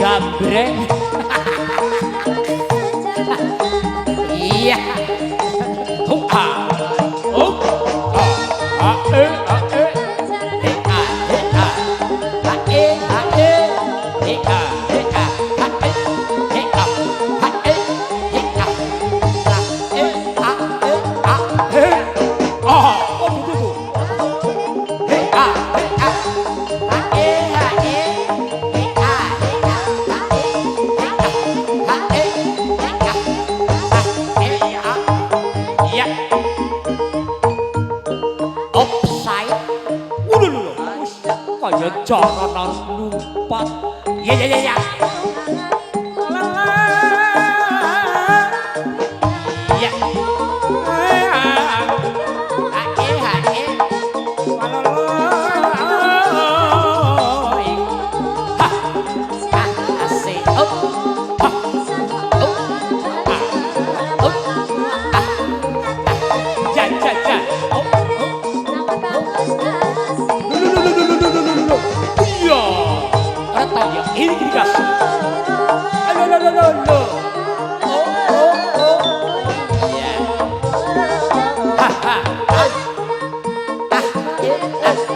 gambreng. Iya. Jangan lupa. Ya. Iya. Ini dikasih. Lo. Iya.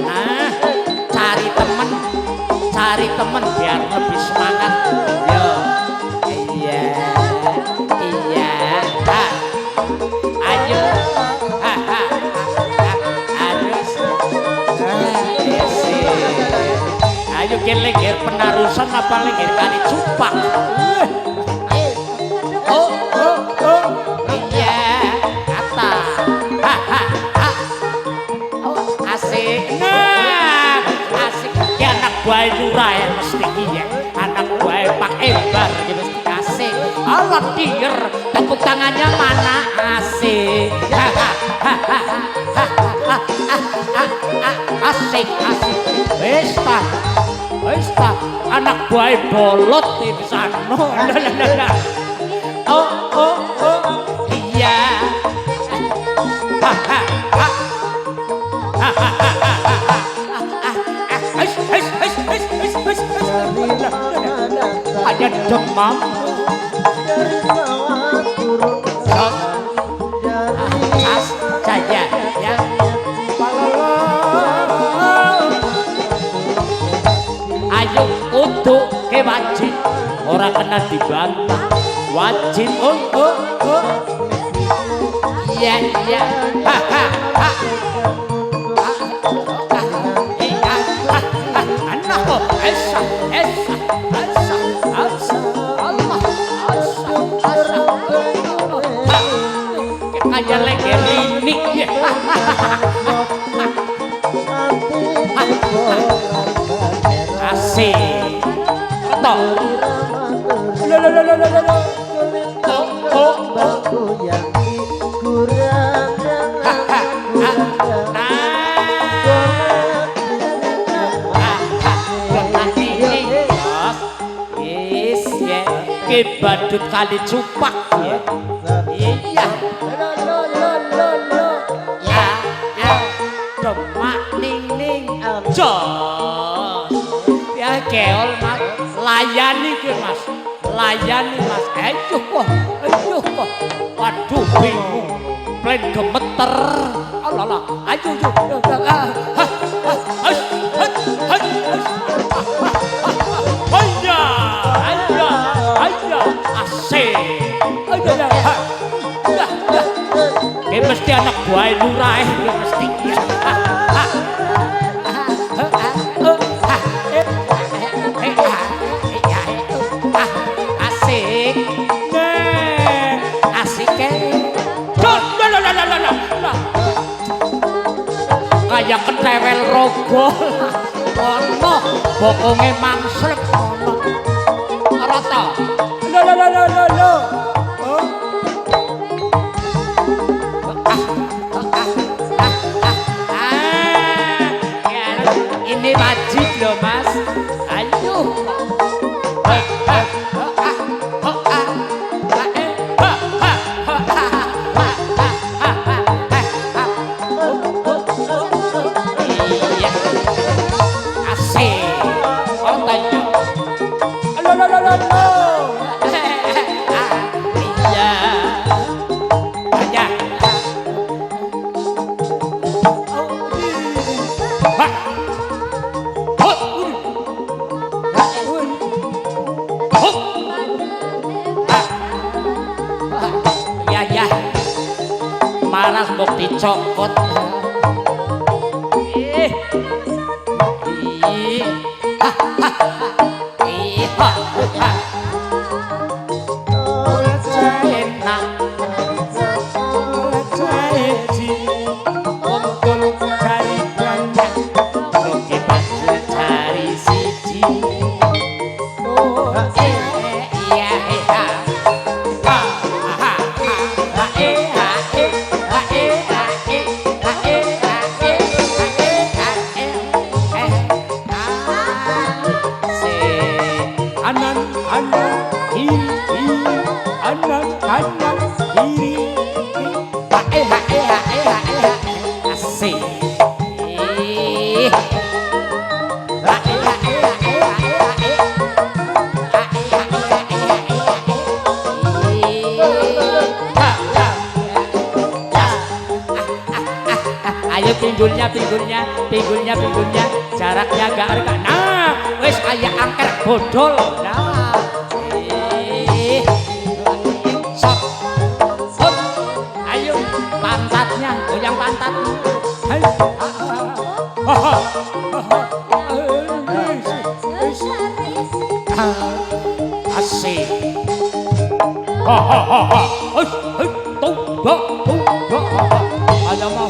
Nah, cari temen biar lebih semangat. Yo. Iya. Ayo. Harus. Ayo kelengger penarusan apa lengger kali cupak. Iya kata asik. Nah asik ya anak buah lurah ya mesti iya. Anak buah Pak Embar ya mesti asik. Allah denger tepuk tangannya mana asik. Asik wis ta anak buah bolot di sana. Oh iya. Hanya demam. Saja ya. Ayo untuk ke wajib orang kena dibantah wajib iya anak kok esa Allah kayak leger ini asik toh ke badut kali cupak ya. Iya ya demak ning jos ya keol mas layani mas ayo kok waduh bingung plan gemeter Allah ayo asik ini mesti anak buah lurah ini mesti kayak ketewel rogo ono bokonge mangslep ono ora ta lo ini wajib loh mas ayo waras mbok dicokot. Ih. Ih. Ha ha. Ih. Ha. Ha. Enak. Jadi kumpul cari banyak. Rugi banjur cari siji. Oh, iya, iya. Ha, ha, ha, ha, ha, ha, anan anan kiri anan anan kiri asik ayo pinggulnya pinggulnya pinggulnya pinggulnya jaraknya gak ada nah wes kayak angker bodol nah sok hop ayo pantatnya goyang pantat asik ada mau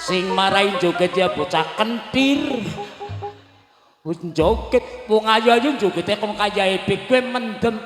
sing marahin joget ya bocah kentir joget wong ayu-ayu jogetnya kok kaya epik kowe mendem